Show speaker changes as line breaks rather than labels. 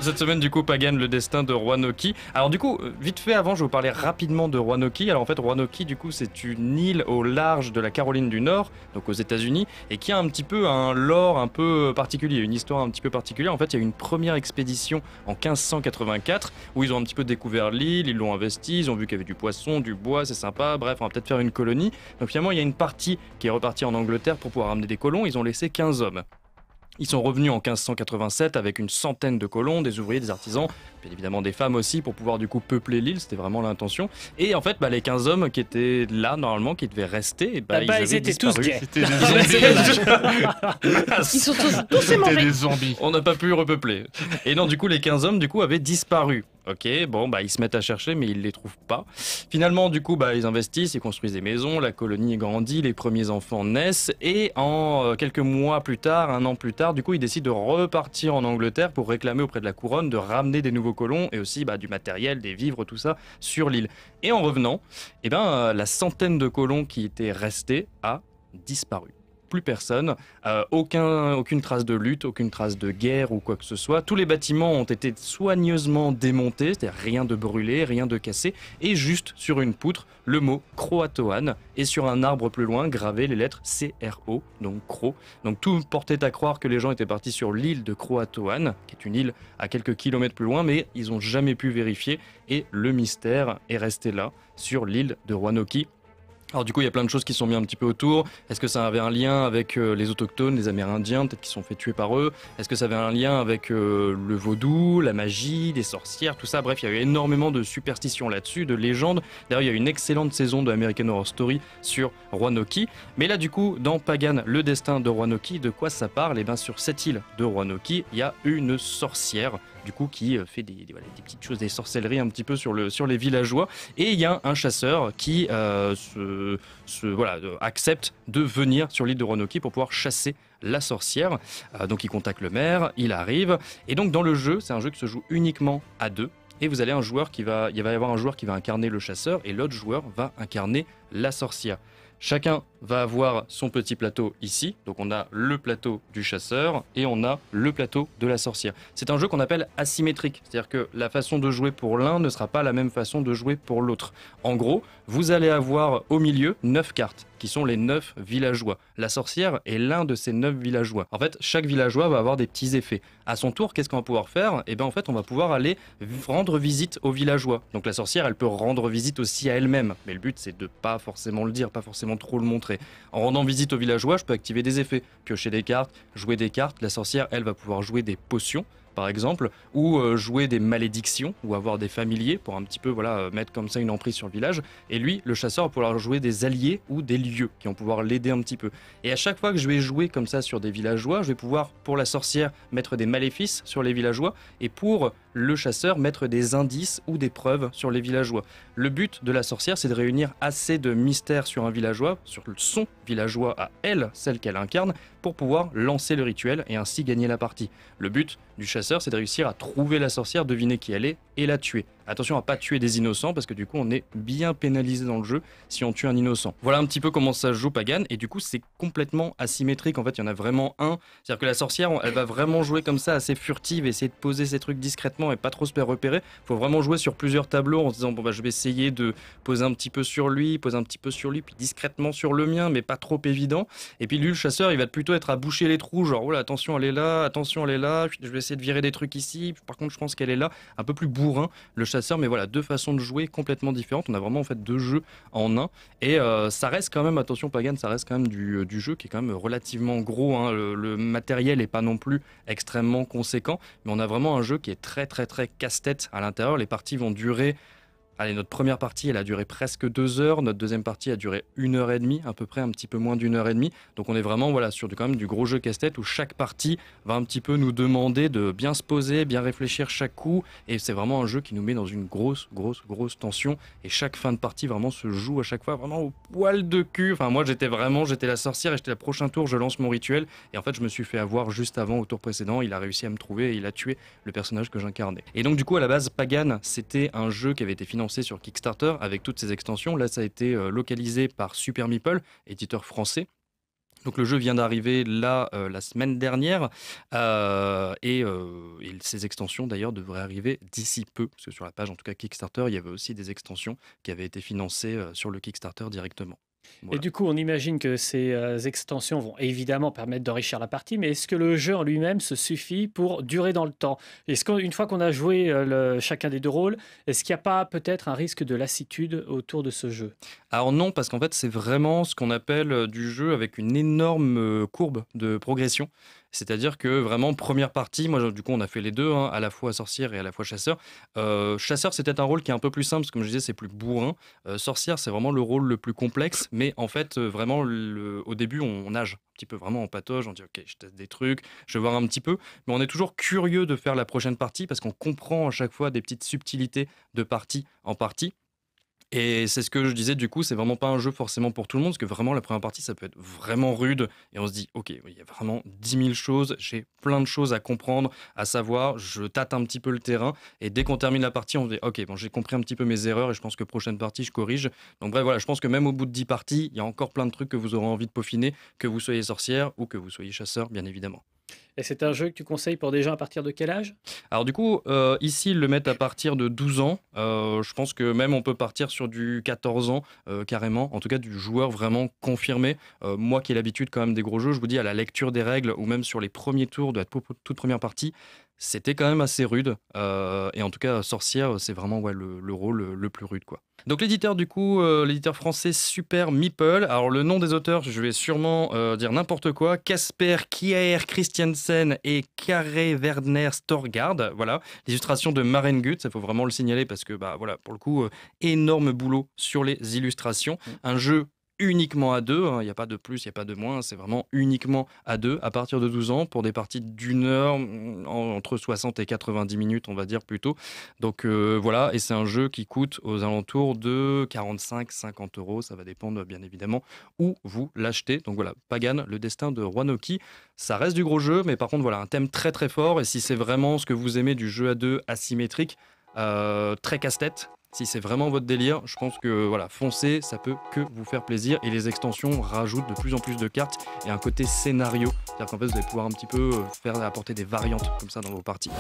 Cette semaine, du coup, Pagan, le destin de Roanoke. Alors, du coup, vite fait, avant, je vais vous parler rapidement de Roanoke. Alors, en fait, Roanoke, du coup, c'est une île au large de la Caroline du Nord, donc aux États-Unis, et qui a un petit peu un lore un peu particulier, une histoire un petit peu particulière. En fait, il y a eu une première expédition en 1584 où ils ont un petit peu découvert l'île, ils l'ont investie, ils ont vu qu'il y avait du poisson, du bois, c'est sympa. Bref, on va peut-être faire une colonie. Donc, finalement, il y a une partie qui est repartie en Angleterre pour pouvoir ramener des colons. Ils ont laissé 15 hommes. Ils sont revenus en 1587 avec une centaine de colons, des ouvriers, des artisans, bien évidemment des femmes aussi pour pouvoir du coup peupler l'île, c'était vraiment l'intention. Et en fait, les 15 hommes qui étaient là normalement, qui devaient rester, ils avaient
étaient tous
disparu.
gays.
C'était des zombies.
Ils sont tous
C'était
mangés.
des zombies.
On n'a pas pu repeupler. Et non, du coup, les 15 hommes du coup avaient disparu. Ok, bon, ils se mettent à chercher, mais ils les trouvent pas. Finalement, du coup, ils investissent, ils construisent des maisons, la colonie grandit, les premiers enfants naissent, et en quelques mois plus tard, un an plus tard, du coup, ils décident de repartir en Angleterre pour réclamer auprès de la couronne de ramener des nouveaux colons et aussi du matériel, des vivres, tout ça sur l'île. Et en revenant, la centaine de colons qui étaient restés a disparu. Plus personne, aucune trace de lutte, aucune trace de guerre ou quoi que ce soit. Tous les bâtiments ont été soigneusement démontés, c'est-à-dire rien de brûlé, rien de cassé, et juste sur une poutre, le mot Croatoan, et sur un arbre plus loin, gravé les lettres CRO, donc Cro. Donc tout portait à croire que les gens étaient partis sur l'île de Croatoan, qui est une île à quelques kilomètres plus loin, mais ils n'ont jamais pu vérifier, et le mystère est resté là, sur l'île de Roanoke. Alors du coup, il y a plein de choses qui sont mises un petit peu autour. Est-ce que ça avait un lien avec les autochtones, les Amérindiens, peut-être qu'ils sont fait tuer par eux? Est-ce que ça avait un lien avec le vaudou, la magie, les sorcières, tout ça? Bref, il y a eu énormément de superstitions là-dessus, de légendes. D'ailleurs, il y a eu une excellente saison de American Horror Story sur Roanoke. Mais là, du coup, dans Pagan, le destin de Roanoke, de quoi ça parle? Et bien, sur cette île de Roanoke, il y a une sorcière, du coup, qui fait des petites choses, des sorcelleries un petit peu sur les villageois. Et il y a un chasseur qui accepte de venir sur l'île de Roanoke pour pouvoir chasser la sorcière. Donc il contacte le maire, il arrive. Et donc dans le jeu, c'est un jeu qui se joue uniquement à deux. Et il va y avoir un joueur qui va incarner le chasseur et l'autre joueur va incarner la sorcière. Chacun va avoir son petit plateau ici. Donc on a le plateau du chasseur et on a le plateau de la sorcière. C'est un jeu qu'on appelle asymétrique. C'est-à-dire que la façon de jouer pour l'un ne sera pas la même façon de jouer pour l'autre. En gros, vous allez avoir au milieu 9 cartes qui sont les 9 villageois. La sorcière est l'un de ces 9 villageois. En fait, chaque villageois va avoir des petits effets. À son tour, qu'est-ce qu'on va pouvoir faire? Et bien en fait, on va pouvoir aller rendre visite aux villageois. Donc la sorcière, elle peut rendre visite aussi à elle-même. Mais le but, c'est de pas forcément le dire, pas forcément trop le montrer. En rendant visite aux villageois, je peux activer des effets, piocher des cartes, jouer des cartes. La sorcière, elle, va pouvoir jouer des potions, par exemple, ou jouer des malédictions, ou avoir des familiers pour un petit peu mettre comme ça une emprise sur le village. Et lui, le chasseur, va pouvoir jouer des alliés ou des lieux qui vont pouvoir l'aider un petit peu. Et à chaque fois que je vais jouer comme ça sur des villageois, je vais pouvoir, pour la sorcière, mettre des maléfices sur les villageois, et pour le chasseur, mettre des indices ou des preuves sur les villageois. Le but de la sorcière, c'est de réunir assez de mystères sur un villageois, sur son villageois à elle, celle qu'elle incarne, pour pouvoir lancer le rituel et ainsi gagner la partie. Le but du chasseur, c'est de réussir à trouver la sorcière, deviner qui elle est et la tuer. Attention à pas tuer des innocents parce que du coup on est bien pénalisé dans le jeu si on tue un innocent. Voilà un petit peu comment ça se joue Pagan, et du coup c'est complètement asymétrique. En fait, il y en a vraiment un. C'est-à-dire que la sorcière, elle va vraiment jouer comme ça, assez furtive, essayer de poser ses trucs discrètement et pas trop se faire repérer. Faut vraiment jouer sur plusieurs tableaux en se disant je vais essayer de poser un petit peu sur lui, poser un petit peu sur lui, puis discrètement sur le mien, mais pas trop évident. Et puis lui, le chasseur, il va plutôt être à boucher les trous, genre oh là, attention elle est là, attention elle est là, je vais essayer de virer des trucs ici, par contre je pense qu'elle est là, un peu plus bourrin le chasseur. Mais voilà, deux façons de jouer complètement différentes. On a vraiment en fait deux jeux en un, et ça reste quand même, attention Pagan, ça reste quand même du jeu qui est quand même relativement gros, hein. Le matériel est pas non plus extrêmement conséquent, mais on a vraiment un jeu qui est très très très casse-tête à l'intérieur. Les parties vont durer... Allez, notre première partie, elle a duré presque 2 heures. Notre deuxième partie a duré 1 heure et demie, à peu près, un petit peu moins d'1 heure et demie. Donc on est vraiment sur quand même du gros jeu casse-tête où chaque partie va un petit peu nous demander de bien se poser, bien réfléchir chaque coup. Et c'est vraiment un jeu qui nous met dans une grosse tension. Et chaque fin de partie vraiment se joue à chaque fois vraiment au poil de cul. Enfin, moi j'étais la sorcière et j'étais le prochain tour, je lance mon rituel. Et en fait, je me suis fait avoir juste avant, au tour précédent. Il a réussi à me trouver et il a tué le personnage que j'incarnais. Et donc du coup, à la base, Pagan, c'était un jeu qui avait été financé sur Kickstarter avec toutes ses extensions. Là, ça a été localisé par Super Meeple, éditeur français. Donc le jeu vient d'arriver là la semaine dernière et ces extensions d'ailleurs devraient arriver d'ici peu parce que sur la page en tout cas Kickstarter il y avait aussi des extensions qui avaient été financées sur le Kickstarter directement.
Et
Voilà.
du coup, on imagine que ces extensions vont évidemment permettre d'enrichir la partie, mais est-ce que le jeu en lui-même se suffit pour durer dans le temps? Est-ce qu'une fois qu'on a joué chacun des deux rôles, est-ce qu'il n'y a pas peut-être un risque de lassitude autour de ce jeu?
Alors non parce qu'en fait c'est vraiment ce qu'on appelle du jeu avec une énorme courbe de progression. C'est-à-dire que vraiment première partie, moi du coup on a fait les deux, hein, à la fois sorcière et à la fois chasseur. Chasseur c'est peut-être un rôle qui est un peu plus simple parce que comme je disais c'est plus bourrin. Sorcière c'est vraiment le rôle le plus complexe, mais en fait vraiment au début on nage un petit peu vraiment en patauge, on dit ok je teste des trucs, je vais voir un petit peu, mais on est toujours curieux de faire la prochaine partie parce qu'on comprend à chaque fois des petites subtilités de partie en partie. Et c'est ce que je disais, du coup, c'est vraiment pas un jeu forcément pour tout le monde, parce que vraiment, la première partie, ça peut être vraiment rude, et on se dit, ok, il y a vraiment 10 000 choses, j'ai plein de choses à comprendre, à savoir, je tâte un petit peu le terrain, et dès qu'on termine la partie, on se dit, ok, bon, j'ai compris un petit peu mes erreurs, et je pense que prochaine partie, je corrige. Donc bref, voilà, je pense que même au bout de 10 parties, il y a encore plein de trucs que vous aurez envie de peaufiner, que vous soyez sorcière ou que vous soyez chasseur, bien évidemment.
Et c'est un jeu que tu conseilles pour des gens à partir de quel âge?
Alors du coup, ici, ils le mettent à partir de 12 ans. Je pense que même on peut partir sur du 14 ans, carrément. En tout cas, du joueur vraiment confirmé. Moi qui ai l'habitude quand même des gros jeux, je vous dis, à la lecture des règles ou même sur les premiers tours de la toute première partie, c'était quand même assez rude. Et en tout cas, Sorcière, c'est vraiment ouais, le rôle le plus rude, quoi. Donc l'éditeur du coup, l'éditeur français Super Meeple. Alors le nom des auteurs, je vais sûrement dire n'importe quoi. Casper Kjaer Christiansen et Kare Werner Storgard. Voilà, l'illustration de Maren Gut, ça faut vraiment le signaler parce que bah voilà, pour le coup, énorme boulot sur les illustrations. Un jeu uniquement à deux, hein, il n'y a pas de plus, il n'y a pas de moins, c'est vraiment uniquement à deux à partir de 12 ans pour des parties d'une heure, entre 60 et 90 minutes on va dire plutôt. Donc voilà, et c'est un jeu qui coûte aux alentours de 45-50 euros, ça va dépendre bien évidemment où vous l'achetez. Donc voilà, Pagan, le destin de Roanoke, ça reste du gros jeu, mais par contre voilà, un thème très très fort, et si c'est vraiment ce que vous aimez du jeu à deux asymétrique, très casse-tête, si c'est vraiment votre délire, je pense que voilà, foncez, ça peut que vous faire plaisir. Et les extensions rajoutent de plus en plus de cartes et un côté scénario. C'est-à-dire qu'en fait, vous allez pouvoir un petit peu faire apporter des variantes comme ça dans vos parties.